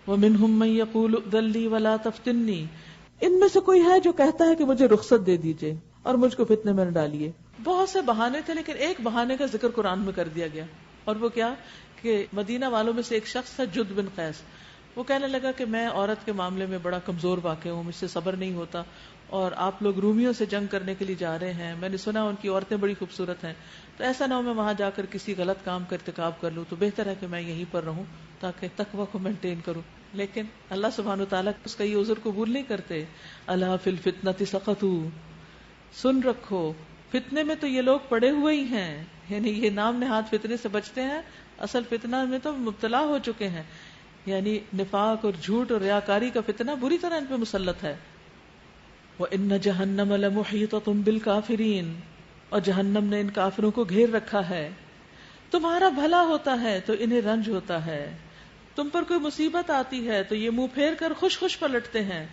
وَمِنْهُمْ مَنْ يَقُولُ ائْذَن لِّي وَلَا تَفْتِنِّي، ان میں سے کوئی ہے جو کہتا ہے کہ مجھے رخصت دے دیجئے اور مجھ کو فتنے میں نہ ڈالیے. بہت سے بہانے تھے لیکن ایک بہانے کا ذکر قرآن میں کر دیا گیا، اور وہ کیا کہ مدینہ والوں میں سے ایک شخص تھا جد بن قیس. وہ کہنے لگا کہ میں عورت کے معاملے میں بڑا کمزور واقع ہوں، مجھ سے صبر نہیں ہوتا، اور آپ لوگ رومیوں سے جنگ کرنے کے لیے جا رہے ہیں، میں نے سنا ان کی عورتیں بڑی خوبصورت ہیں، تو ایسا نہ ہو میں وہاں جا کر کسی غلط کام کا ارتکاب کر لوں، تو بہتر ہے کہ میں یہیں پر رہوں تاکہ تقوی کو مینٹین کروں. لیکن اللہ سبحانہ وتعالیٰ اس کا یہ عذر قبول نہیں کرتے. الا فی الفتنۃ سقطوا، سن رکھو فتنے میں تو یہ لوگ پڑے ہوئے ہی ہیں، یعنی یہ نام نہاد فتنے سے بچتے ہیں، اصل فتنہ میں تو مبتلا ہو چکے ہیں. یعنی نفاق اور جھوٹ اور ریاکاری کا فتنہ بری طرح ان پہ مسلط ہے. وَإِنَّ جَهَنَّمَ لَمُحِيطَةٌ بِالْكَافِرِينَ، اور جہنم نے ان کافروں کو گھیر رکھا ہے. تمہارا بھلا ہوتا ہے تو انہیں رنج ہوتا ہے، تم پر کوئی مصیبت آتی ہے تو یہ منہ پھیر کر خوش خوش پلٹتے ہیں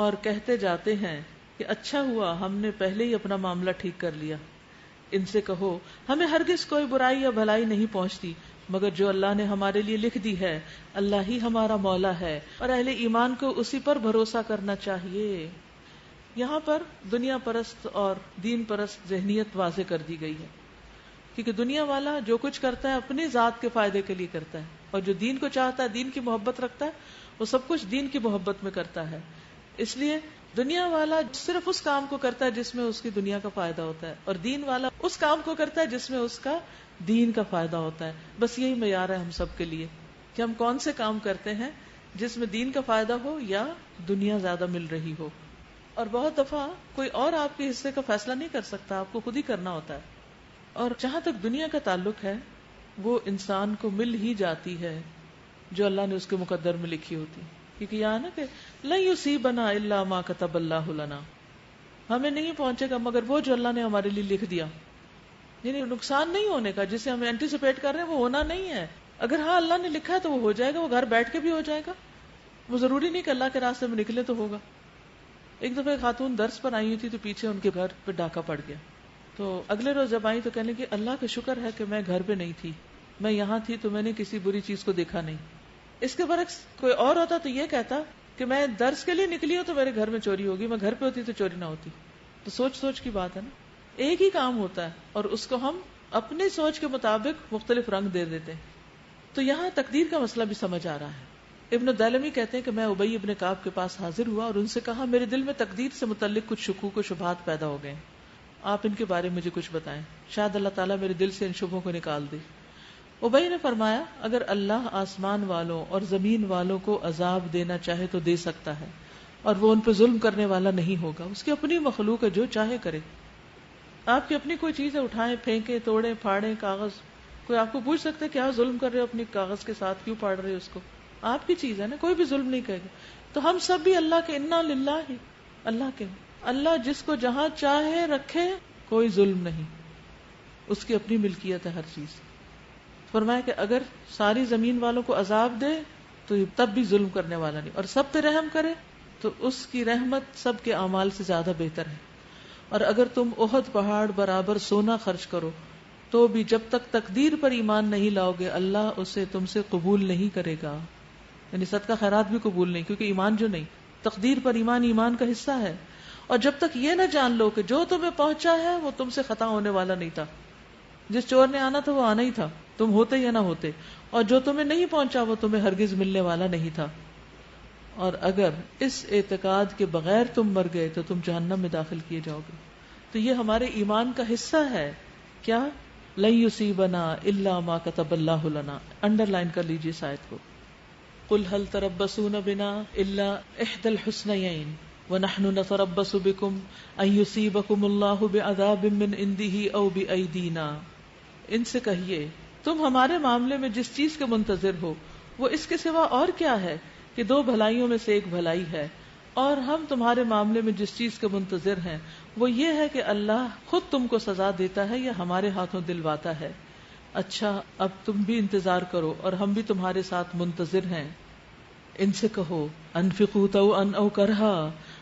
اور کہتے جاتے ہیں کہ اچھا ہوا ہم نے پہلے ہی اپنا معاملہ ٹھیک کر لیا. ان سے کہو ہمیں ہرگز کوئی برائی یا بھلائی نہیں پہنچتی مگر جو اللہ نے ہمارے لیے لکھ دی ہے، اللہ ہی ہمارا مولا ہے اور اہل ایمان کو اسی پر بھروسہ کرنا چاہیے. یہاں پر دنیا پرست اور دین پرست ذہنیت واضح کر دی گئی ہے، کیونکہ دنیا والا جو کچھ کرتا ہے اپنی ذات کے فائدے کے لیے کرتا ہے، اور جو دین کو چاہتا ہے، دین کی محبت رکھتا ہے، وہ سب کچھ دین کی محبت میں کرتا ہے. اس لیے دنیا والا صرف اس کام کو کرتا ہے جس میں اس کی دنیا کا فائدہ ہوتا ہے، اور دین والا اس کام کو کرتا ہے جس میں اس کا دین کا فائدہ ہوتا ہے. بس یہی معیار ہے ہم سب کے لیے کہ ہم کون سے کام کرتے ہیں جس میں دین کا فائدہ ہو یا دنیا زیادہ مل رہی ہو. اور بہت دفعہ کوئی اور آپ کے حصے کا فیصلہ نہیں کر سکتا، آپ کو خود ہی کرنا ہوتا ہے. اور جہاں تک دنیا کا تعلق ہے وہ انسان کو مل ہی جاتی ہے جو اللہ نے اس کے مقدر میں لکھی ہوتی، کیونکہ یہاں نا کہ لن یصیبنا الا ما کتب اللہ لنا، ہمیں نہیں پہنچے گا مگر وہ جو اللہ نے ہمارے لیے لکھ دیا. یعنی نقصان نہیں ہونے کا جسے ہم اینٹیسپیٹ کر رہے ہیں وہ ہونا نہیں ہے. اگر ہاں اللہ نے لکھا ہے تو وہ ہو جائے گا، وہ گھر بیٹھ کے بھی ہو جائے گا. وہ ضروری نہیں کہ اللہ کے راستے میں نکلے تو ہوگا. ایک دفعہ خاتون درس پر آئی ہوئی تھی تو پیچھے ان کے گھر پہ ڈاکہ پڑ گیا. تو اگلے روز جب آئی تو کہنے لگی اللہ کا شکر ہے کہ میں گھر پہ نہیں تھی، میں یہاں تھی تو میں نے کسی بری چیز کو دیکھا نہیں. اس کے برعکس کوئی اور ہوتا تو یہ کہتا کہ میں درس کے لیے نکلی ہوں تو میرے گھر میں چوری ہوگی، میں گھر پہ ہوتی تو چوری نہ ہوتی. تو سوچ سوچ کی بات ہے نا. ایک ہی کام ہوتا ہے اور اس کو ہم اپنی سوچ کے مطابق مختلف رنگ دے دیتے ہیں. تو یہاں تقدیر کا مسئلہ بھی سمجھ آ رہا ہے. ابن دلمی کہتے ہیں کہ میں ابی ابن کعب کے پاس حاضر ہوا اور ان سے کہا میرے دل میں تقدیر سے متعلق کچھ شکوک و شبہات پیدا ہو گئے، آپ ان کے بارے میں مجھے کچھ بتائیں، شاید اللہ تعالیٰ میرے دل سے ان شبہوں کو نکال دے. ابی نے فرمایا اگر اللہ آسمان والوں اور زمین والوں کو عذاب دینا چاہے تو دے سکتا ہے، اور وہ ان پہ ظلم کرنے والا نہیں ہوگا. اس کی اپنی مخلوق ہے، جو چاہے کرے. آپ کی اپنی کوئی چیز ہے، اٹھائیں، پھینکیں، توڑیں، پھاڑیں کاغذ، کوئی آپ کو پوچھ سکتے کیا ظلم کر رہے ہو اپنی کاغذ کے ساتھ، کیوں پھاڑ رہے ہو اس کو؟ آپ کی چیز ہے نا، کوئی بھی ظلم نہیں کرے گا. تو ہم سب بھی اللہ کے انا للہ ہی، اللہ کے. اللہ جس کو جہاں چاہے رکھے، کوئی ظلم نہیں، اس کی اپنی ملکیت ہے ہر چیز. فرمایا کہ اگر ساری زمین والوں کو عذاب دے تو تب بھی ظلم کرنے والا نہیں، اور سب پہ رحم کرے تو اس کی رحمت سب کے اعمال سے زیادہ بہتر ہے. اور اگر تم احد پہاڑ برابر سونا خرچ کرو تو بھی جب تک تقدیر پر ایمان نہیں لاؤ گے اللہ اسے تم سے قبول نہیں کرے گا. یعنی صدقہ خیرات بھی قبول نہیں، کیونکہ ایمان جو نہیں، تقدیر پر ایمان ایمان کا حصہ ہے. اور جب تک یہ نہ جان لو کہ جو تمہیں پہنچا ہے وہ تم سے خطا ہونے والا نہیں تھا، جس چور نے آنا تھا وہ آنا ہی تھا، تم ہوتے یا نہ ہوتے، اور جو تمہیں نہیں پہنچا وہ تمہیں ہرگز ملنے والا نہیں تھا. اور اگر اس اعتقاد کے بغیر تم مر گئے تو تم جہنم میں داخل کیے جاؤ گے. تو یہ ہمارے ایمان کا حصہ ہے. کیا؟ لن یصیبنا الا ما کتب اللہ لنا. انڈر لائن کر لیجیے اس آیت کو. قل هل تربصون بنا الا احدى الحسنيين ونحن نتربص بكم ان يصيبكم الله بعذاب من عنده او بأيدينا. ان سے کہیے تم ہمارے معاملے میں جس چیز کے منتظر ہو وہ اس کے سوا اور کیا ہے کہ دو بھلائیوں میں سے ایک بھلائی ہے، اور ہم تمہارے معاملے میں جس چیز کے منتظر ہیں وہ یہ ہے کہ اللہ خود تم کو سزا دیتا ہے یا ہمارے ہاتھوں دلواتا ہے. اچھا اب تم بھی انتظار کرو اور ہم بھی تمہارے ساتھ منتظر ہیں. ان سے کہو انفقوا طوعا او کرہا،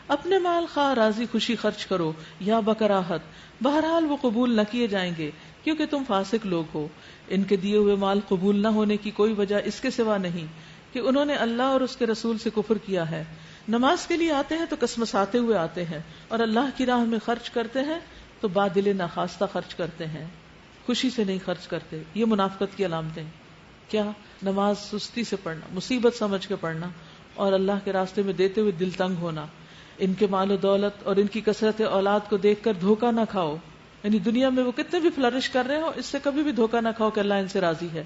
اپنے مال خواہ راضی خوشی خرچ کرو یا بکراہت، بہرحال وہ قبول نہ کیے جائیں گے کیونکہ تم فاسق لوگ ہو. ان کے دیے ہوئے مال قبول نہ ہونے کی کوئی وجہ اس کے سوا نہیں کہ انہوں نے اللہ اور اس کے رسول سے کفر کیا ہے. نماز کے لیے آتے ہیں تو کسمساتے ہوئے آتے ہیں, اور اللہ کی راہ میں خرچ کرتے ہیں تو بادل ناخواستہ خرچ کرتے ہیں, خوشی سے نہیں خرچ کرتے. یہ منافقت کی علامتیں. کیا؟ نماز سستی سے پڑھنا, مصیبت سمجھ کے پڑھنا, اور اللہ کے راستے میں دیتے ہوئے دل تنگ ہونا. ان کے مال و دولت اور ان کی کثرت اولاد کو دیکھ کر دھوکہ نہ کھاؤ, یعنی دنیا میں وہ کتنے بھی فلرش کر رہے ہو, اس سے کبھی بھی دھوکہ نہ کھاؤ کہ اللہ ان سے راضی ہے.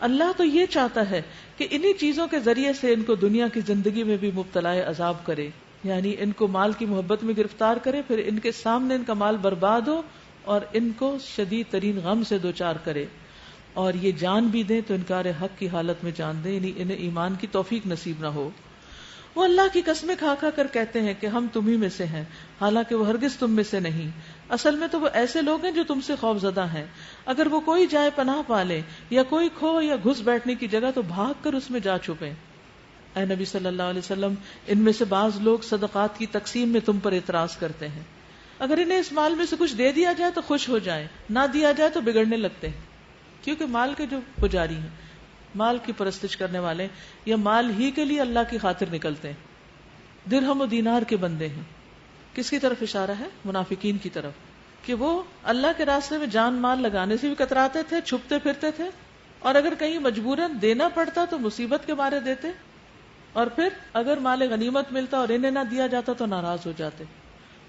اللہ تو یہ چاہتا ہے کہ انہی چیزوں کے ذریعے سے ان کو دنیا کی زندگی میں بھی مبتلا عذاب کرے, یعنی ان کو مال کی محبت میں گرفتار کرے, پھر ان کے سامنے ان کا مال برباد ہو اور ان کو شدید ترین غم سے دوچار کرے, اور یہ جان بھی دیں تو انکار حق کی حالت میں جان دیں, یعنی انہیں ایمان کی توفیق نصیب نہ ہو. وہ اللہ کی قسمیں کھا کھا کر کہتے ہیں کہ ہم تمہیں میں سے ہیں, حالانکہ وہ ہرگز تم میں سے نہیں. اصل میں تو وہ ایسے لوگ ہیں جو تم سے خوف زدہ ہیں. اگر وہ کوئی جائے پناہ پالے یا کوئی کھو یا گھس بیٹھنے کی جگہ تو بھاگ کر اس میں جا چھپیں. اے نبی صلی اللہ علیہ وسلم, ان میں سے بعض لوگ صدقات کی تقسیم میں تم پر اعتراض کرتے ہیں. اگر انہیں اس مال میں سے کچھ دے دیا جائے تو خوش ہو جائیں, نہ دیا جائے تو بگڑنے لگتے ہیں. کیونکہ مال کے جو پجاری ہیں, مال کی پرستش کرنے والے, یا مال ہی کے لیے اللہ کی خاطر نکلتے ہیں, درہم و دینار کے بندے ہیں. کس کی طرف اشارہ ہے؟ منافقین کی طرف, کہ وہ اللہ کے راستے میں جان مال لگانے سے بھی کتراتے تھے, چھپتے پھرتے تھے, اور اگر کہیں مجبوراً دینا پڑتا تو مصیبت کے مارے دیتے, اور پھر اگر مال غنیمت ملتا اور انہیں نہ دیا جاتا تو ناراض ہو جاتے.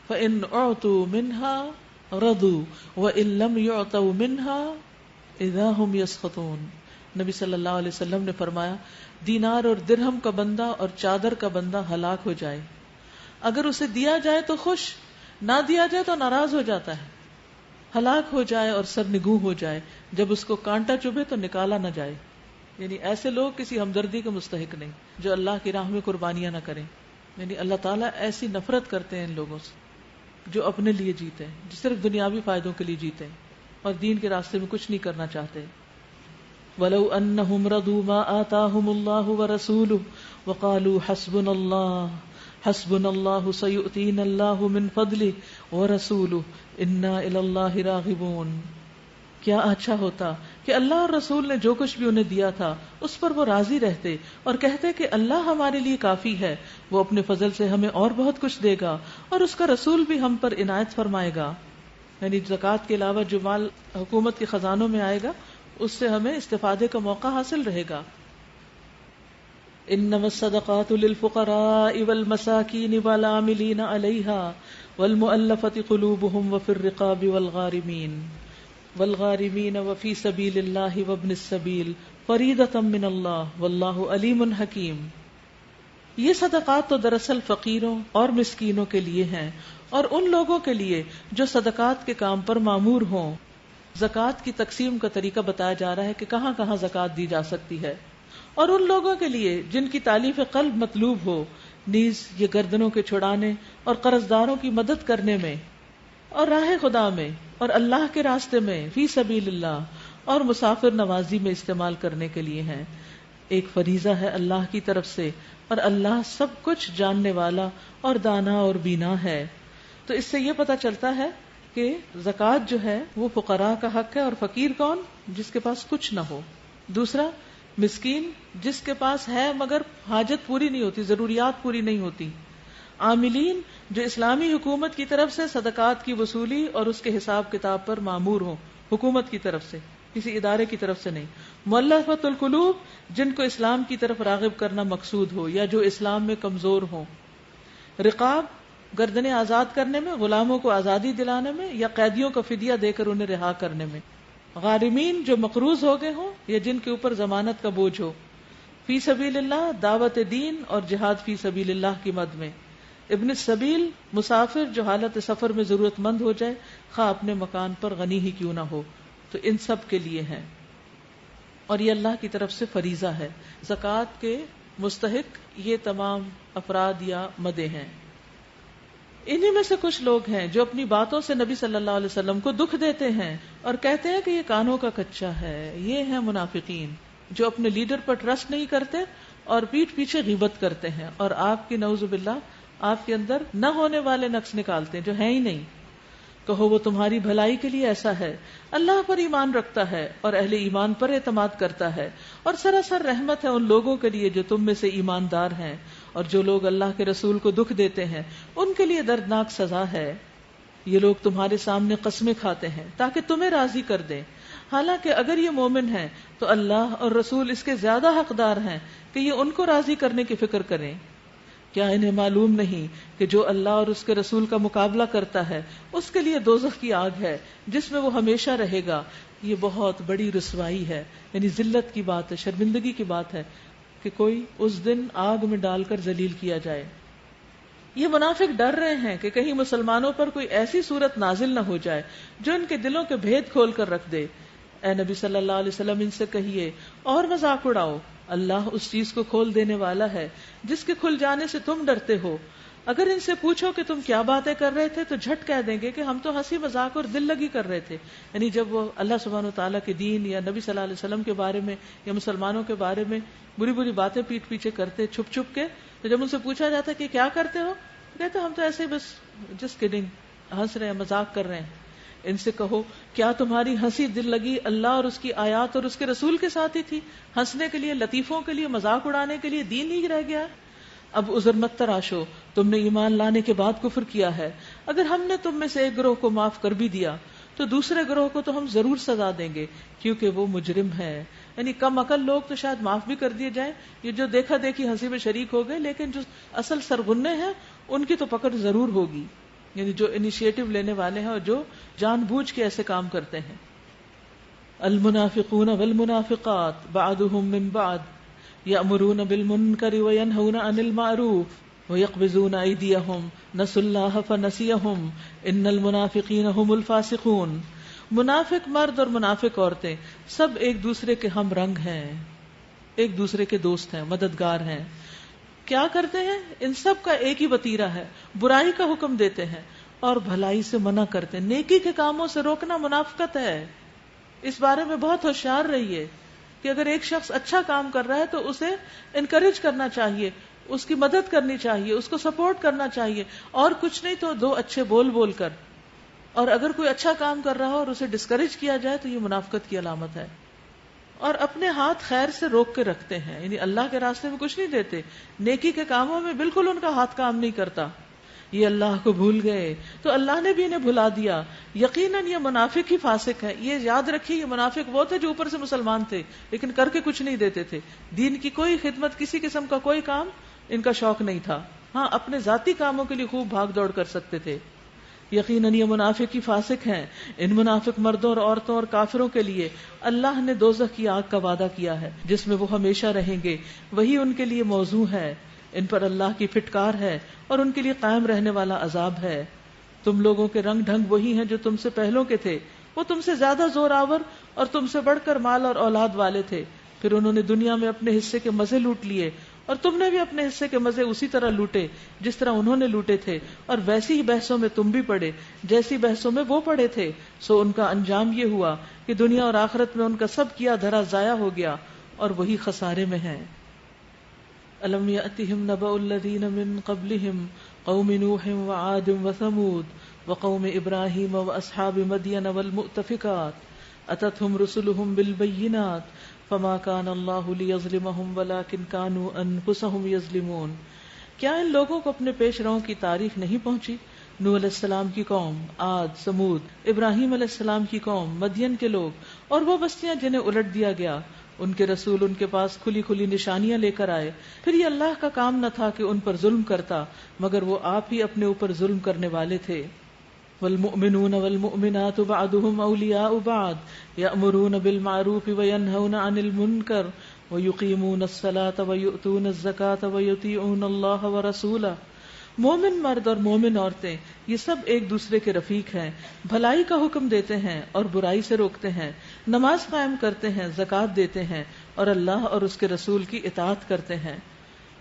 فَإِنْ أُعْطُوا مِنْهَا رَضُوا وَإِنْ لَمْ يُعْطَوْا مِنْهَا اِذَا هُمْ يَسْخَطُونَ. نبی صلی اللہ علیہ وسلم نے فرمایا, دینار اور درہم کا بندہ اور چادر کا بندہ ہلاک ہو جائے, اگر اسے دیا جائے تو خوش, نہ دیا جائے تو ناراض ہو جاتا ہے. ہلاک ہو جائے اور سرنگوں ہو جائے, جب اس کو کانٹا چبھے تو نکالا نہ جائے. یعنی ایسے لوگ کسی ہمدردی کے مستحق نہیں جو اللہ کی راہ میں قربانیاں نہ کریں. یعنی اللہ تعالیٰ ایسی نفرت کرتے ہیں ان لوگوں سے جو اپنے لیے جیتے ہیں, جو صرف دنیاوی فائدوں کے لیے جیتے ہیں اور دین کے راستے میں کچھ نہیں کرنا چاہتے. وَلَوْ أَنَّهُمْ رَضُوا مَا آتَاهُمُ اللَّهُ وَرَسُولُهُ وَقَالُوا حَسْبُنَا اللَّهُ سَيُؤْتِينَا اللَّهُ مِنْ فَضْلِهِ وَرَسُولُهُ إِنَّا إِلَى اللَّهِ رَاغِبُونَ. کیا اچھا ہوتا کہ اللہ اور رسول نے جو کچھ بھی انہیں دیا تھا اس پر وہ راضی رہتے اور کہتے کہ اللہ ہمارے لیے کافی ہے, وہ اپنے فضل سے ہمیں اور بہت کچھ دے گا, اور اس کا رسول بھی ہم پر عنایت فرمائے گا. یعنی زکوٰۃ کے علاوہ جو مال حکومت کے خزانوں میں آئے گا اس سے ہمیں استفادے کا موقع حاصل رہے گا. انما الصدقات للفقراء والمساکین والعاملین علیہا والمؤلفة قلوبهم وفی الرقاب والغارمین وفی سبیل اللہ وابن السبیل فریضۃ من اللہ واللہ علیم حکیم. یہ صدقات تو دراصل فقیروں اور مسکینوں کے لیے ہیں, اور ان لوگوں کے لیے جو صدقات کے کام پر مامور ہوں. زکوٰۃ کی تقسیم کا طریقہ بتایا جا رہا ہے کہ کہاں کہاں زکوٰۃ دی جا سکتی ہے, اور ان لوگوں کے لیے جن کی تالیف قلب مطلوب ہو, نیز یہ گردنوں کے چھڑانے اور قرض داروں کی مدد کرنے میں اور راہ خدا میں اور اللہ کے راستے میں فی سبیل اللہ اور مسافر نوازی میں استعمال کرنے کے لیے ہیں. ایک فریضہ ہے اللہ کی طرف سے, اور اللہ سب کچھ جاننے والا اور دانا اور بینا ہے. تو اس سے یہ پتہ چلتا ہے کہ زکوٰۃ جو ہے وہ فقراء کا حق ہے, اور فقیر کون؟ جس کے پاس کچھ نہ ہو. دوسرا مسکین, جس کے پاس ہے مگر حاجت پوری نہیں ہوتی, ضروریات پوری نہیں ہوتی. عاملین, جو اسلامی حکومت کی طرف سے صدقات کی وصولی اور اس کے حساب کتاب پر مامور ہوں, حکومت کی طرف سے, کسی ادارے کی طرف سے نہیں. مؤلفۃ القلوب, جن کو اسلام کی طرف راغب کرنا مقصود ہو یا جو اسلام میں کمزور ہوں. رقاب, گردنیں آزاد کرنے میں, غلاموں کو آزادی دلانے میں, یا قیدیوں کا فدیہ دے کر انہیں رہا کرنے میں. غارمین, جو مقروض ہو گئے ہوں یا جن کے اوپر ضمانت کا بوجھ ہو. فی سبیل اللہ, دعوت دین اور جہاد فی سبیل اللہ کی مد میں. ابن السبیل, مسافر جو حالت سفر میں ضرورت مند ہو جائے, خواہ اپنے مکان پر غنی ہی کیوں نہ ہو. تو ان سب کے لیے ہیں, اور یہ اللہ کی طرف سے فریضہ ہے. زکوٰۃ کے مستحق یہ تمام افراد یا مدیں ہیں. انہی میں سے کچھ لوگ ہیں جو اپنی باتوں سے نبی صلی اللہ علیہ وسلم کو دکھ دیتے ہیں اور کہتے ہیں کہ یہ کانوں کا کچا ہے. یہ ہیں منافقین جو اپنے لیڈر پر ٹرسٹ نہیں کرتے اور پیٹھ پیچھے غیبت کرتے ہیں, اور آپ کی نعوذ باللہ آپ کے اندر نہ ہونے والے نقص نکالتے ہیں جو ہیں ہی نہیں. کہو وہ تمہاری بھلائی کے لیے ایسا ہے، اللہ پر ایمان رکھتا ہے اور اہل ایمان پر اعتماد کرتا ہے، اور سراسر رحمت ہے ان لوگوں کے لیے جو تم میں سے ایماندار ہیں، اور جو لوگ اللہ کے رسول کو دکھ دیتے ہیں ان کے لیے دردناک سزا ہے۔ یہ لوگ تمہارے سامنے قسمیں کھاتے ہیں تاکہ تمہیں راضی کر دیں، حالانکہ اگر یہ مومن ہیں تو اللہ اور رسول اس کے زیادہ حقدار ہیں کہ یہ ان کو راضی کرنے کی فکر کریں۔ کیا انہیں معلوم نہیں کہ جو اللہ اور اس کے رسول کا مقابلہ کرتا ہے اس کے لیے دوزخ کی آگ ہے جس میں وہ ہمیشہ رہے گا۔ یہ بہت بڑی رسوائی ہے، یعنی ذلت کی بات ہے، شرمندگی کی بات ہے کہ کوئی اس دن آگ میں ڈال کر ذلیل کیا جائے۔ یہ منافق ڈر رہے ہیں کہ کہیں مسلمانوں پر کوئی ایسی صورت نازل نہ ہو جائے جو ان کے دلوں کے بھید کھول کر رکھ دے۔ اے نبی صلی اللہ علیہ وسلم ان سے کہیے اور مذاق اڑاؤ، اللہ اس چیز کو کھول دینے والا ہے جس کے کھل جانے سے تم ڈرتے ہو۔ اگر ان سے پوچھو کہ تم کیا باتیں کر رہے تھے تو جھٹ کہہ دیں گے کہ ہم تو ہنسی مذاق اور دل لگی کر رہے تھے، یعنی جب وہ اللہ سبحانہ و تعالیٰ کے دین یا نبی صلی اللہ علیہ وسلم کے بارے میں یا مسلمانوں کے بارے میں بری بری باتیں پیٹ پیچھے کرتے چھپ چھپ کے، تو جب ان سے پوچھا جاتا کہ کیا کرتے ہو تو کہتے ہم تو ایسے بس جسٹ کڈنگ، ہنس رہے ہیں، مذاق کر رہے ہیں۔ ان سے کہو کیا تمہاری ہنسی دل لگی اللہ اور اس کی آیات اور اس کے رسول کے ساتھ ہی تھی؟ ہنسنے کے لیے، لطیفوں کے لیے، مذاق اڑانے کے لیے دین ہی رہ گیا؟ اب عذر مت تراشو، تم نے ایمان لانے کے بعد کفر کیا ہے۔ اگر ہم نے تم میں سے ایک گروہ کو معاف کر بھی دیا تو دوسرے گروہ کو تو ہم ضرور سزا دیں گے کیونکہ وہ مجرم ہے۔ یعنی کم عقل لوگ تو شاید معاف بھی کر دیے جائیں، یہ جو دیکھا دیکھی ہنسی میں شریک ہو گئے، لیکن جو اصل سرغنے ہیں ان کی تو پکڑ ضرور ہوگی، یعنی جو انیشیٹو لینے والے ہیں اور جو جان بوجھ کے ایسے کام کرتے ہیں۔ المنافقون والمنافقات بعضهم من بعض یأمرون بالمنکر وینہون عن المعروف ویقبضون ایدیہم نسوا اللہ فنسیہم ان المنافقین هم الفاسقون۔ منافق مرد اور منافق عورتیں سب ایک دوسرے کے ہم رنگ ہیں، ایک دوسرے کے دوست ہیں، مددگار ہیں۔ کیا کرتے ہیں؟ ان سب کا ایک ہی وتیرہ ہے، برائی کا حکم دیتے ہیں اور بھلائی سے منع کرتے ہیں۔ نیکی کے کاموں سے روکنا منافقت ہے۔ اس بارے میں بہت ہوشیار رہیے کہ اگر ایک شخص اچھا کام کر رہا ہے تو اسے انکریج کرنا چاہیے، اس کی مدد کرنی چاہیے، اس کو سپورٹ کرنا چاہیے، اور کچھ نہیں تو دو اچھے بول بول کر۔ اور اگر کوئی اچھا کام کر رہا ہو اور اسے ڈسکریج کیا جائے تو یہ منافقت کی علامت ہے۔ اور اپنے ہاتھ خیر سے روک کے رکھتے ہیں، یعنی اللہ کے راستے میں کچھ نہیں دیتے، نیکی کے کاموں میں بالکل ان کا ہاتھ کام نہیں کرتا۔ یہ اللہ کو بھول گئے تو اللہ نے بھی انہیں بھلا دیا، یقیناً یہ منافق ہی فاسق ہے۔ یہ یاد رکھیے، یہ منافق وہ تھے جو اوپر سے مسلمان تھے لیکن کر کے کچھ نہیں دیتے تھے، دین کی کوئی خدمت، کسی قسم کا کوئی کام ان کا شوق نہیں تھا۔ ہاں، اپنے ذاتی کاموں کے لیے خوب بھاگ دوڑ کر سکتے تھے۔ یقیناً یہ منافق ہی فاسق ہیں۔ ان منافق مردوں اور عورتوں اور کافروں کے لیے اللہ نے دوزخ کی آگ کا وعدہ کیا ہے جس میں وہ ہمیشہ رہیں گے، وہی ان کے لیے موزوں ہے۔ ان پر اللہ کی پھٹکار ہے اور ان کے لیے قائم رہنے والا عذاب ہے۔ تم لوگوں کے رنگ ڈھنگ وہی ہیں جو تم سے پہلوں کے تھے، وہ تم سے زیادہ زور آور اور تم سے بڑھ کر مال اور اولاد والے تھے، پھر انہوں نے دنیا میں اپنے حصے کے مزے لوٹ لیے اور تم نے بھی اپنے حصے کے مزے اسی طرح لوٹے جس طرح انہوں نے لوٹے تھے، اور ویسی ہی بحثوں میں تم بھی پڑے جیسی بحثوں میں وہ پڑے تھے۔ سو ان کا انجام یہ ہوا کہ دنیا اور آخرت میں ان کا سب کیا دھرا ضائع ہو گیا اور وہی خسارے میں ہیں۔ أَلَمْ يَأْتِهِمْ نَبَأُ الَّذِينَ مِن قَبْلِهِمْ قَوْمِ نُوحٍ وَعَادٍ وَثَمُودَ وَقَوْمِ إِبْرَاهِيمَ وَأَصْحَابِ مَدْيَنَ وَالْمُؤْتَفِكَاتِ أَتَتْهُمْ رُسُلُهُم بِالْبَيِّنَاتِ فَمَا كَانَ اللَّهُ لِيَظْلِمَهُمْ وَلَكِنْ كَانُوا أَنفُسَهُمْ يَظْلِمُونَ۔ کیا ان لوگوں کو اپنے پیش رووں کی تاریخ نہیں پہنچی؟ نوح علیہ السلام کی قوم، عاد، سمود، ابراہیم علیہ السلام کی قوم، مدین کے لوگ، اور وہ بستیاں جنہیں الٹ دیا گیا۔ ان کے رسول ان کے پاس کھلی کھلی نشانیاں لے کر آئے، پھر یہ اللہ کا کام نہ تھا کہ ان پر ظلم کرتا، مگر وہ آپ ہی اپنے اوپر ظلم کرنے والے تھے۔ والمؤمنون والمؤمنات بعضهم اولیاء بعض یأمرون بالمعروف وینہون عن المنکر ویقیمون الصلاة ویؤتون الزکاة ویطیعون اللہ ورسولہ۔ مومن مرد اور مومن عورتیں یہ سب ایک دوسرے کے رفیق ہیں، بھلائی کا حکم دیتے ہیں اور برائی سے روکتے ہیں، نماز قائم کرتے ہیں، زکوٰۃ دیتے ہیں اور اللہ اور اس کے رسول کی اطاعت کرتے ہیں۔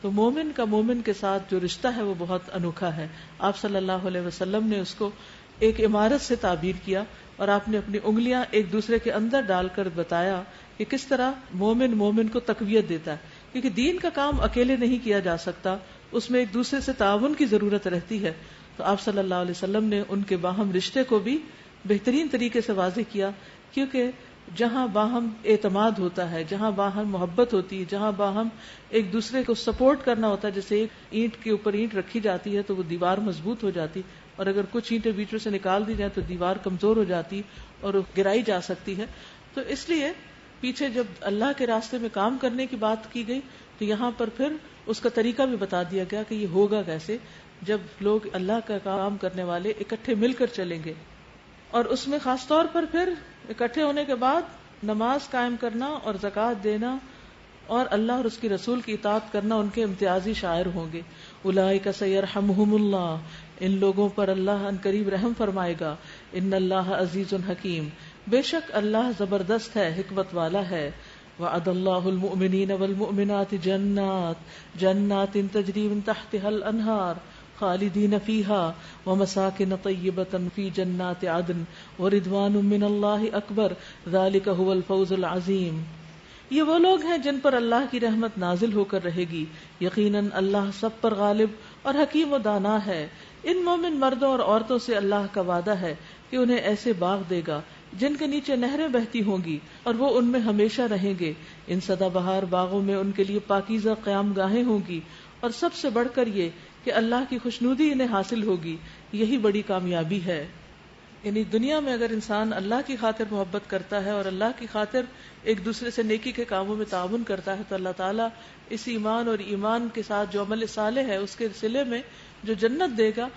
تو مومن کا مومن کے ساتھ جو رشتہ ہے وہ بہت انوکھا ہے۔ آپ صلی اللہ علیہ وسلم نے اس کو ایک عمارت سے تعبیر کیا اور آپ نے اپنی انگلیاں ایک دوسرے کے اندر ڈال کر بتایا کہ کس طرح مومن مومن کو تقویت دیتا ہے، کیونکہ دین کا کام اکیلے نہیں کیا جا سکتا، اس میں ایک دوسرے سے تعاون کی ضرورت رہتی ہے۔ تو آپ صلی اللہ علیہ وسلم نے ان کے باہم رشتے کو بھی بہترین طریقے سے واضح کیا، کیونکہ جہاں باہم اعتماد ہوتا ہے، جہاں باہم محبت ہوتی ہے، جہاں باہم ایک دوسرے کو سپورٹ کرنا ہوتا ہے، جیسے ایک اینٹ کے اوپر اینٹ رکھی جاتی ہے تو وہ دیوار مضبوط ہو جاتی، اور اگر کچھ اینٹیں بیچ میں سے نکال دی جائیں تو دیوار کمزور ہو جاتی اور گرائی جا سکتی ہے. تو اس لیے پیچھے جب اللہ کے راستے میں کام کرنے کی بات کی گئی تو یہاں پر پھر اس کا طریقہ بھی بتا دیا گیا کہ یہ ہوگا کیسے جب لوگ اللہ کا کام کرنے والے اکٹھے مل کر چلیں گے. اور اس میں خاص طور پر پھر اکٹھے ہونے کے بعد نماز قائم کرنا اور زکوٰۃ دینا اور اللہ اور اس کی رسول کی اطاعت کرنا ان کے امتیازی شاعر ہوں گے. اولئک سیرحمہم اللہ، ان لوگوں پر اللہ ان قریب رحم فرمائے گا. ان اللہ عزیز حکیم، بے شک اللہ زبردست ہے، حکمت والا ہے. وعد اللہ المؤمنین والمؤمنات جنات تجری من تحتها الانہار خالدین فیہا ومساکن طیبۃ فی جنات عدن ورضوان من اللہ اکبر ذلک هو الفوز العظیم. یہ وہ لوگ ہیں جن پر اللہ کی رحمت نازل ہو کر رہے گی، یقیناً اللہ سب پر غالب اور حکیم و دانا ہے. ان مومن مردوں اور عورتوں سے اللہ کا وعدہ ہے کہ انہیں ایسے باغ دے گا جن کے نیچے نہریں بہتی ہوں گی اور وہ ان میں ہمیشہ رہیں گے. ان سدا بہار باغوں میں ان کے لیے پاکیزہ قیام گاہیں ہوں گی، اور سب سے بڑھ کر یہ کہ اللہ کی خوشنودی انہیں حاصل ہوگی. یہی بڑی کامیابی ہے. یعنی دنیا میں اگر انسان اللہ کی خاطر محبت کرتا ہے اور اللہ کی خاطر ایک دوسرے سے نیکی کے کاموں میں تعاون کرتا ہے تو اللہ تعالیٰ اس ایمان اور ایمان کے ساتھ جو عمل صالح ہے اس کے صلے میں جو جنت دے گا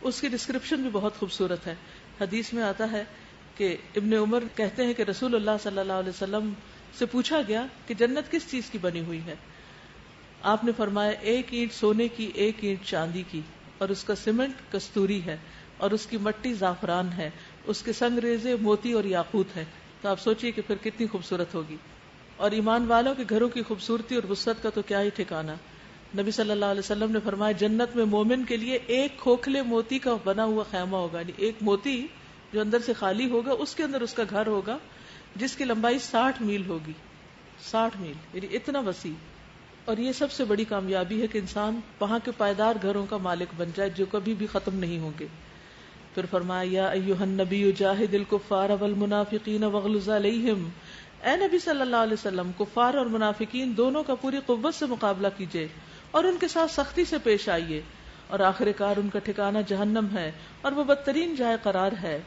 اس کی ڈسکرپشن بھی بہت خوبصورت ہے. حدیث میں آتا ہے کہ ابن عمر کہتے ہیں کہ رسول اللہ صلی اللہ علیہ وسلم سے پوچھا گیا کہ جنت کس چیز کی بنی ہوئی ہے. آپ نے فرمایا ایک اینٹ سونے کی، ایک اینٹ چاندی کی، اور اس کا سیمنٹ کستوری ہے، اور اس کی مٹی زعفران ہے، اس کے سنگ ریزے موتی اور یاقوت ہے. تو آپ سوچئے کہ پھر کتنی خوبصورت ہوگی. اور ایمان والوں کے گھروں کی خوبصورتی اور وسعت کا تو کیا ہی ٹھکانہ. نبی صلی اللہ علیہ وسلم نے فرمایا جنت میں مومن کے لیے ایک کھوکھلے موتی کا بنا ہوا خیمہ ہوگا، یعنی ایک موتی جو اندر سے خالی ہوگا اس کے اندر اس کا گھر ہوگا جس کی لمبائی 60 میل ہوگی. 60 میل یعنی اتنا وسیع. اور یہ سب سے بڑی کامیابی ہے کہ انسان وہاں کے پائیدار گھروں کا مالک بن جائے جو کبھی بھی ختم نہیں ہوں گے. پھر فرمایا یا ایھا النبی جاہد الکفار والمنافقین واغلظ علیہم، اے نبی صلی اللہ علیہ وسلم کفار اور منافقین دونوں کا پوری قوت سے مقابلہ کیجئے اور ان کے ساتھ سختی سے پیش آئیے، اور آخر کار ان کا ٹھکانہ جہنم ہے اور وہ بدترین جائے قرار ہے.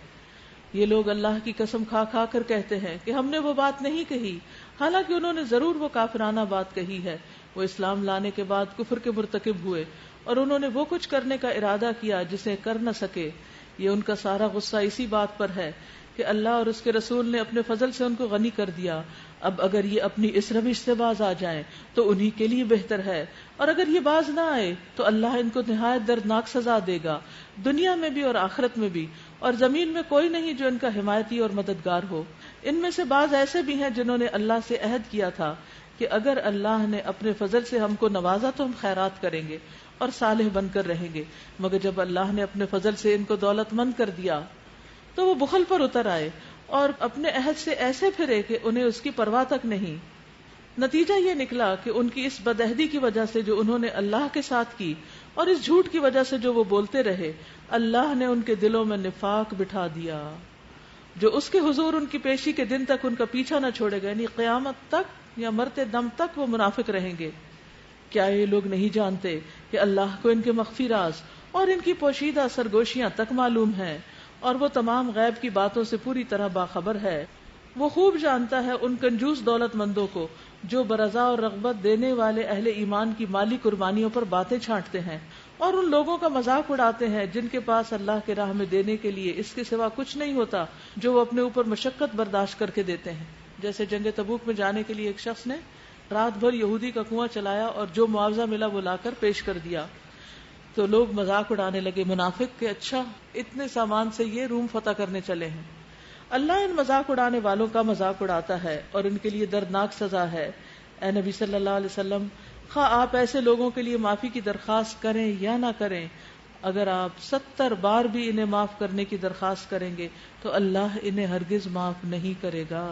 یہ لوگ اللہ کی قسم کھا کھا کر کہتے ہیں کہ ہم نے وہ بات نہیں کہی، حالانکہ انہوں نے ضرور وہ کافرانہ بات کہی ہے. وہ اسلام لانے کے بعد کفر کے مرتکب ہوئے اور انہوں نے وہ کچھ کرنے کا ارادہ کیا جسے کر نہ سکے. یہ ان کا سارا غصہ اسی بات پر ہے کہ اللہ اور اس کے رسول نے اپنے فضل سے ان کو غنی کر دیا. اب اگر یہ اپنی اس روش سے باز آ جائیں تو انہی کے لیے بہتر ہے، اور اگر یہ باز نہ آئے تو اللہ ان کو نہایت دردناک سزا دے گا، دنیا میں بھی اور آخرت میں بھی، اور زمین میں کوئی نہیں جو ان کا حمایتی اور مددگار ہو. ان میں سے بعض ایسے بھی ہیں جنہوں نے اللہ سے عہد کیا تھا کہ اگر اللہ نے اپنے فضل سے ہم کو نوازا تو ہم خیرات کریں گے اور صالح بن کر رہیں گے، مگر جب اللہ نے اپنے فضل سے ان کو دولت مند کر دیا تو وہ بخل پر اتر آئے اور اپنے عہد سے ایسے پھرے کہ انہیں اس کی پرواہ تک نہیں. نتیجہ یہ نکلا کہ ان کی اس بدعہدی کی وجہ سے جو انہوں نے اللہ کے ساتھ کی اور اس جھوٹ کی وجہ سے جو وہ بولتے رہے، اللہ نے ان کے دلوں میں نفاق بٹھا دیا جو اس کے حضور ان کی پیشی کے دن تک ان کا پیچھا نہ چھوڑے گا، یعنی قیامت تک یا مرتے دم تک وہ منافق رہیں گے. کیا یہ لوگ نہیں جانتے کہ اللہ کو ان کے مخفی راز اور ان کی پوشیدہ سرگوشیاں تک معلوم ہیں، اور وہ تمام غیب کی باتوں سے پوری طرح باخبر ہے. وہ خوب جانتا ہے ان کنجوس دولت مندوں کو جو برضا اور رغبت دینے والے اہل ایمان کی مالی قربانیوں پر باتیں چھانٹتے ہیں، اور ان لوگوں کا مذاق اڑاتے ہیں جن کے پاس اللہ کے راہ میں دینے کے لیے اس کے سوا کچھ نہیں ہوتا جو وہ اپنے اوپر مشقت برداشت کر کے دیتے ہیں. جیسے جنگ تبوک میں جانے کے لیے ایک شخص نے رات بھر یہودی کا کنواں چلایا اور جو معاوضہ ملا وہ لا کر پیش کر دیا، تو لوگ مذاق اڑانے لگے منافق کہ اچھا اتنے سامان سے یہ روم فتح کرنے چلے ہیں. اللہ ان مذاق اڑانے والوں کا مذاق اڑاتا ہے اور ان کے لیے دردناک سزا ہے. اے نبی صلی اللہ علیہ وسلم، خواہ آپ ایسے لوگوں کے لیے معافی کی درخواست کریں یا نہ کریں، اگر آپ 70 بار بھی انہیں معاف کرنے کی درخواست کریں گے تو اللہ انہیں ہرگز معاف نہیں کرے گا،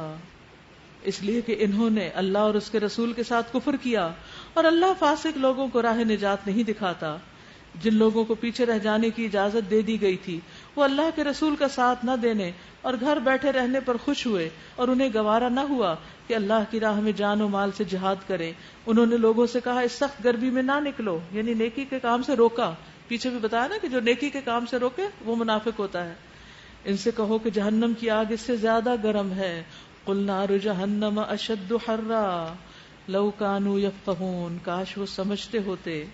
اس لیے کہ انہوں نے اللہ اور اس کے رسول کے ساتھ کفر کیا اور اللہ فاسق لوگوں کو راہ نجات نہیں دکھاتا. جن لوگوں کو پیچھے رہ جانے کی اجازت دے دی گئی تھی وہ اللہ کے رسول کا ساتھ نہ دینے اور گھر بیٹھے رہنے پر خوش ہوئے، اور انہیں گوارا نہ ہوا کہ اللہ کی راہ میں جان و مال سے جہاد کریں۔ انہوں نے لوگوں سے کہا اس سخت گرمی میں نہ نکلو، یعنی نیکی کے کام سے روکا۔ پیچھے بھی بتایا نا کہ جو نیکی کے کام سے روکے وہ منافق ہوتا ہے۔ ان سے کہو کہ جہنم کی آگ اس سے زیادہ گرم ہے۔ قل نار جہنم اشد حرا لو کانوا یفقہون، کاش وہ سمجھتے ہوتے۔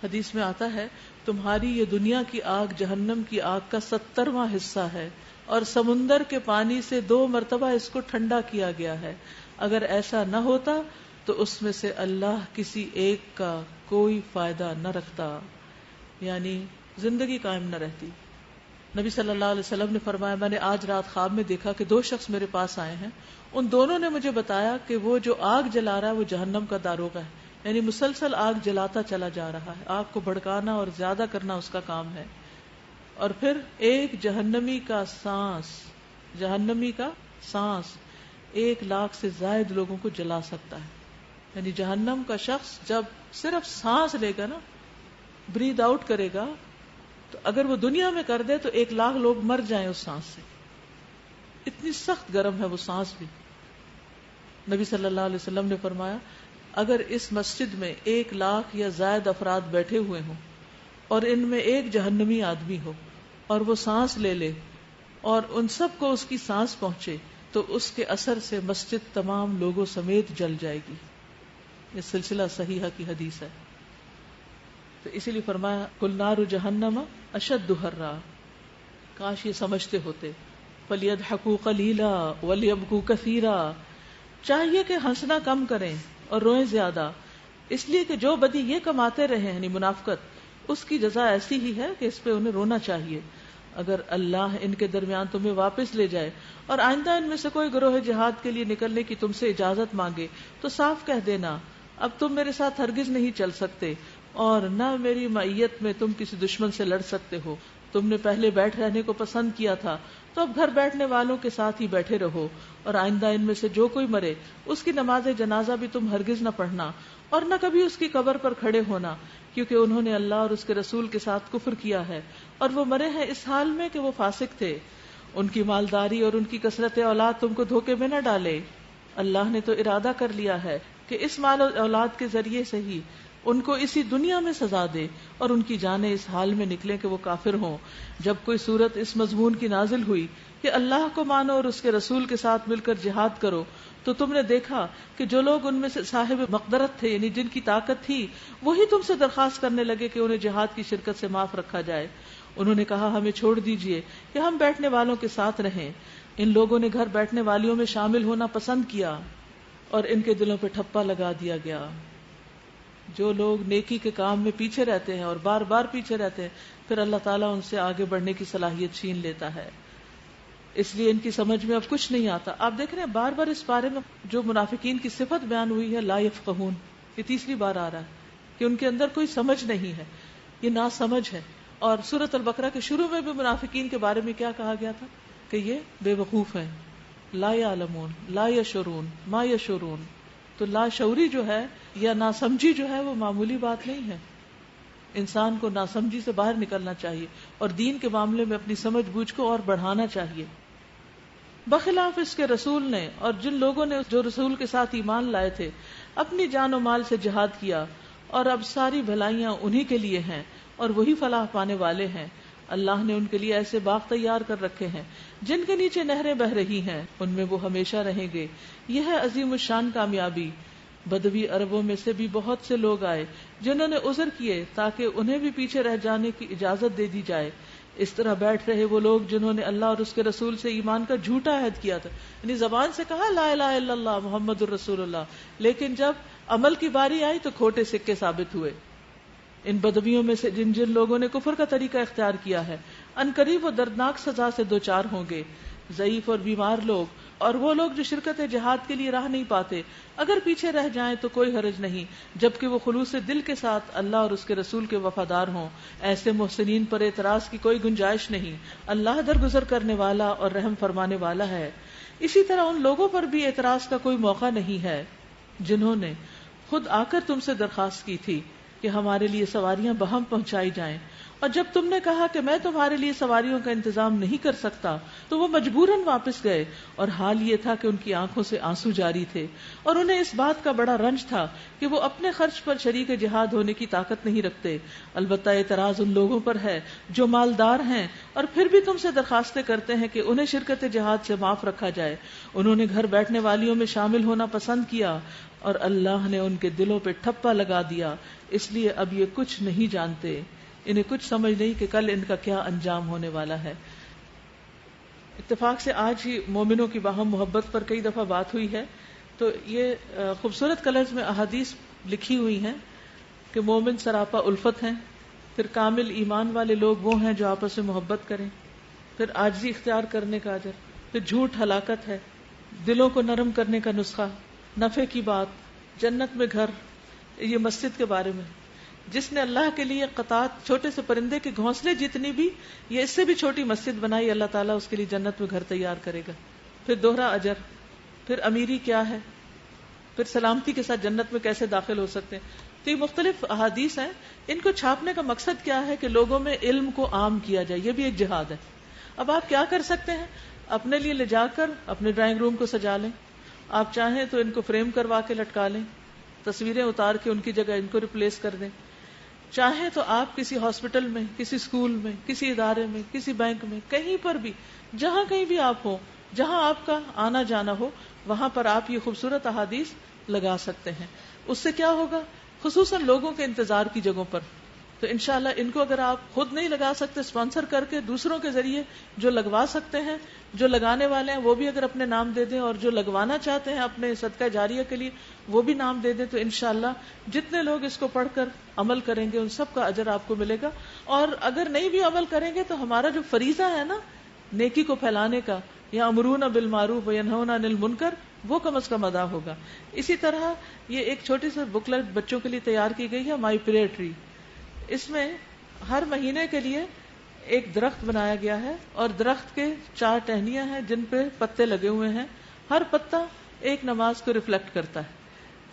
حدیث میں آتا ہے تمہاری یہ دنیا کی آگ جہنم کی آگ کا 70واں حصہ ہے، اور سمندر کے پانی سے 2 مرتبہ اس کو ٹھنڈا کیا گیا ہے۔ اگر ایسا نہ ہوتا تو اس میں سے اللہ کسی ایک کا کوئی فائدہ نہ رکھتا، یعنی زندگی قائم نہ رہتی۔ نبی صلی اللہ علیہ وسلم نے فرمایا میں نے آج رات خواب میں دیکھا کہ 2 شخص میرے پاس آئے ہیں، ان دونوں نے مجھے بتایا کہ وہ جو آگ جلا رہا ہے وہ جہنم کا داروغہ ہے، یعنی مسلسل آگ جلاتا چلا جا رہا ہے، آگ کو بھڑکانا اور زیادہ کرنا اس کا کام ہے۔ اور پھر ایک جہنمی کا سانس 1,00,000 سے زائد لوگوں کو جلا سکتا ہے، یعنی جہنم کا شخص جب صرف سانس لے گا نا، بریتھ آؤٹ کرے گا، تو اگر وہ دنیا میں کر دے تو 1,00,000 لوگ مر جائیں اس سانس سے، اتنی سخت گرم ہے وہ سانس بھی۔ نبی صلی اللہ علیہ وسلم نے فرمایا اگر اس مسجد میں 1,00,000 یا زائد افراد بیٹھے ہوئے ہوں اور ان میں ایک جہنمی آدمی ہو اور وہ سانس لے لے اور ان سب کو اس کی سانس پہنچے تو اس کے اثر سے مسجد تمام لوگوں سمیت جل جائے گی۔ یہ سلسلہ صحیحہ کی حدیث ہے۔ تو اسی لیے فرمایا قل نار جہنم اشد حرا، کاش یہ سمجھتے ہوتے۔ فَلْيَضْحَكُوا قَلِيلًا وَلْيَبْكُوا كَثِيرًا، چاہیے کہ ہنسنا کم کریں اور روئیں زیادہ، اس لیے کہ جو بدی یہ کماتے رہے یعنی منافقت، اس کی جزا ایسی ہی ہے کہ اس پہ انہیں رونا چاہیے۔ اگر اللہ ان کے درمیان تمہیں واپس لے جائے اور آئندہ ان میں سے کوئی گروہ جہاد کے لیے نکلنے کی تم سے اجازت مانگے تو صاف کہہ دینا اب تم میرے ساتھ ہرگز نہیں چل سکتے اور نہ میری معیت میں تم کسی دشمن سے لڑ سکتے ہو۔ تم نے پہلے بیٹھ رہنے کو پسند کیا تھا تو اب گھر بیٹھنے والوں کے ساتھ ہی بیٹھے رہو، اور آئندہ ان میں سے جو کوئی مرے اس کی نماز جنازہ بھی تم ہرگز نہ پڑھنا اور نہ کبھی اس کی قبر پر کھڑے ہونا، کیونکہ انہوں نے اللہ اور اس کے رسول کے ساتھ کفر کیا ہے اور وہ مرے ہیں اس حال میں کہ وہ فاسق تھے۔ ان کی مالداری اور ان کی کثرت اولاد تم کو دھوکے میں نہ ڈالے، اللہ نے تو ارادہ کر لیا ہے کہ اس مال و اولاد کے ذریعے سے ہی ان کو اسی دنیا میں سزا دے اور ان کی جانیں اس حال میں نکلیں کہ وہ کافر ہوں۔ جب کوئی صورت اس مضمون کی نازل ہوئی کہ اللہ کو مانو اور اس کے رسول کے ساتھ مل کر جہاد کرو، تو تم نے دیکھا کہ جو لوگ ان میں سے صاحب مقدرت تھے یعنی جن کی طاقت تھی وہی تم سے درخواست کرنے لگے کہ انہیں جہاد کی شرکت سے معاف رکھا جائے۔ انہوں نے کہا ہمیں چھوڑ دیجئے کہ ہم بیٹھنے والوں کے ساتھ رہیں۔ ان لوگوں نے گھر بیٹھنے والیوں میں شامل ہونا پسند کیا اور ان کے دلوں پہ ٹھپا لگا دیا گیا۔ جو لوگ نیکی کے کام میں پیچھے رہتے ہیں اور بار بار پیچھے رہتے ہیں پھر اللہ تعالیٰ ان سے آگے بڑھنے کی صلاحیت چھین لیتا ہے، اس لیے ان کی سمجھ میں اب کچھ نہیں آتا۔ آپ دیکھ رہے ہیں بار بار اس بارے میں جو منافقین کی صفت بیان ہوئی ہے لا یفقہون، یہ 3ری بار آ رہا ہے کہ ان کے اندر کوئی سمجھ نہیں ہے، یہ ناسمجھ ہے۔ اور سورۃ البقرہ کے شروع میں بھی منافقین کے بارے میں کیا کہا گیا تھا کہ یہ بے وقوف ہیں، لا یعلمون لا یشعرون ما یشعرون۔ تو لا شعوری جو ہے یا ناسمجھی جو ہے وہ معمولی بات نہیں ہے، انسان کو ناسمجھی سے باہر نکلنا چاہیے اور دین کے معاملے میں اپنی سمجھ بوجھ کو اور بڑھانا چاہیے۔ بخلاف اس کے رسول نے اور جن لوگوں نے جو رسول کے ساتھ ایمان لائے تھے اپنی جان و مال سے جہاد کیا، اور اب ساری بھلائیاں انہی کے لیے ہیں اور وہی فلاح پانے والے ہیں۔ اللہ نے ان کے لیے ایسے باغ تیار کر رکھے ہیں جن کے نیچے نہریں بہ رہی ہیں، ان میں وہ ہمیشہ رہیں گے۔ یہ ہے عظیم الشان کامیابی۔ بدوی عربوں میں سے بھی بہت سے لوگ آئے جنہوں نے عذر کیے تاکہ انہیں بھی پیچھے رہ جانے کی اجازت دے دی جائے۔ اس طرح بیٹھ رہے وہ لوگ جنہوں نے اللہ اور اس کے رسول سے ایمان کا جھوٹا عہد کیا تھا، یعنی زبان سے کہا لا الہ الا اللہ محمد الرسول اللہ، لیکن جب عمل کی باری آئی تو کھوٹے سکے ثابت ہوئے۔ ان بدویوں میں سے جن جن لوگوں نے کفر کا طریقہ اختیار کیا ہے ان قریب وہ دردناک سزا سے دوچار ہوں گے۔ ضعیف اور بیمار لوگ اور وہ لوگ جو شرکت جہاد کے لیے راہ نہیں پاتے اگر پیچھے رہ جائیں تو کوئی حرج نہیں، جبکہ وہ خلوص دل کے ساتھ اللہ اور اس کے رسول کے وفادار ہوں۔ ایسے محسنین پر اعتراض کی کوئی گنجائش نہیں، اللہ درگزر کرنے والا اور رحم فرمانے والا ہے۔ اسی طرح ان لوگوں پر بھی اعتراض کا کوئی موقع نہیں ہے جنہوں نے خود آ کر تم سے درخواست کی تھی کہ ہمارے لیے سواریاں بہم پہنچائی جائیں، اور جب تم نے کہا کہ میں تمہارے لیے سواریوں کا انتظام نہیں کر سکتا تو وہ مجبوراً واپس گئے، اور حال یہ تھا کہ ان کی آنکھوں سے آنسو جاری تھے، اور انہیں اس بات کا بڑا رنج تھا کہ وہ اپنے خرچ پر شریک جہاد ہونے کی طاقت نہیں رکھتے۔ البتہ اعتراض ان لوگوں پر ہے جو مالدار ہیں اور پھر بھی تم سے درخواستیں کرتے ہیں کہ انہیں شرکت جہاد سے معاف رکھا جائے۔ انہوں نے گھر بیٹھنے والیوں میں شامل ہونا پسند کیا، اور اللہ نے ان کے دلوں پہ ٹھپا لگا دیا، اس لیے اب یہ کچھ نہیں جانتے، انہیں کچھ سمجھ نہیں کہ کل ان کا کیا انجام ہونے والا ہے۔ اتفاق سے آج ہی مومنوں کی باہم محبت پر کئی دفعہ بات ہوئی ہے، تو یہ خوبصورت کلرز میں احادیث لکھی ہوئی ہیں کہ مومن سراپا الفت ہیں، پھر کامل ایمان والے لوگ وہ ہیں جو آپس میں محبت کریں، پھر عاجزی اختیار کرنے کا اجر، پھر جھوٹ ہلاکت ہے، دلوں کو نرم کرنے کا نسخہ، نفع کی بات، جنت میں گھر۔ یہ مسجد کے بارے میں، جس نے اللہ کے لیے قطعات چھوٹے سے پرندے کے گھونسلے جتنی بھی یہ اس سے بھی چھوٹی مسجد بنائی، اللہ تعالیٰ اس کے لیے جنت میں گھر تیار کرے گا۔ پھر دوہرا اجر، پھر امیری کیا ہے، پھر سلامتی کے ساتھ جنت میں کیسے داخل ہو سکتے ہیں۔ تو یہ مختلف احادیث ہیں، ان کو چھاپنے کا مقصد کیا ہے کہ لوگوں میں علم کو عام کیا جائے، یہ بھی ایک جہاد ہے۔ اب آپ کیا کر سکتے ہیں؟ اپنے لیے لے جا کر اپنے ڈرائنگ روم کو سجا لیں، آپ چاہیں تو ان کو فریم کروا کے لٹکا لیں، تصویریں اتار کے ان کی جگہ ان کو ریپلیس کر دیں، چاہیں تو آپ کسی ہاسپٹل میں، کسی اسکول میں، کسی ادارے میں، کسی بینک میں، کہیں پر بھی، جہاں کہیں بھی آپ ہو، جہاں آپ کا آنا جانا ہو، وہاں پر آپ یہ خوبصورت احادیث لگا سکتے ہیں۔ اس سے کیا ہوگا؟ خصوصاً لوگوں کے انتظار کی جگہوں پر تو انشاءاللہ ان کو اگر آپ خود نہیں لگا سکتے، اسپانسر کر کے دوسروں کے ذریعے جو لگوا سکتے ہیں، جو لگانے والے ہیں وہ بھی اگر اپنے نام دے دیں، اور جو لگوانا چاہتے ہیں اپنے صدقہ جاریہ کے لیے وہ بھی نام دے دیں، تو انشاءاللہ جتنے لوگ اس کو پڑھ کر عمل کریں گے ان سب کا اجر آپ کو ملے گا۔ اور اگر نہیں بھی عمل کریں گے تو ہمارا جو فریضہ ہے نا نیکی کو پھیلانے کا، یا امرون بالمعروف و ینہون عن المنکر، وہ کم از کم ادا ہوگا۔ اسی طرح یہ ایک چھوٹی سی بکلیٹ بچوں کے لیے تیار کی گئی ہے، مائی پریئر ٹری۔ اس میں ہر مہینے کے لیے ایک درخت بنایا گیا ہے، اور درخت کے 4 ٹہنیاں ہیں جن پہ پتے لگے ہوئے ہیں، ہر پتا ایک نماز کو ریفلیکٹ کرتا ہے۔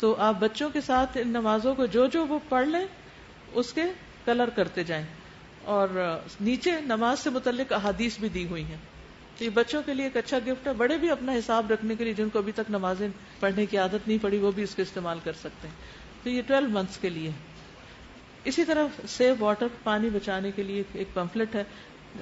تو آپ بچوں کے ساتھ ان نمازوں کو جو وہ پڑھ لیں اس کے کلر کرتے جائیں، اور نیچے نماز سے متعلق احادیث بھی دی ہوئی ہیں۔ تو یہ بچوں کے لیے ایک اچھا گفٹ ہے، بڑے بھی اپنا حساب رکھنے کے لیے جن کو ابھی تک نمازیں پڑھنے کی عادت نہیں پڑی وہ بھی اس کو استعمال کر سکتے ہیں۔ تو یہ 12 منتھس کے لیے۔ اسی طرح سیو واٹر، پانی بچانے کے لیے ایک پمفلٹ ہے،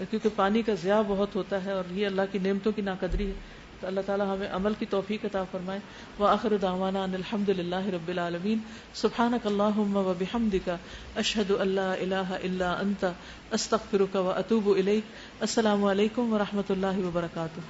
کیونکہ پانی کا ضیاع بہت ہوتا ہے اور یہ اللہ کی نعمتوں کی ناقدری ہے۔ تو اللہ تعالی ہمیں عمل کی توفیق عطا فرمائے۔ وآخر دعوانا ان الحمد للہ رب العالمین۔ سبحانک اللہم وبحمدک، اشہد ان لا الہ الا انت، استغفرک واتوب الیک۔ السلام علیکم ورحمۃ اللہ وبرکاتہ۔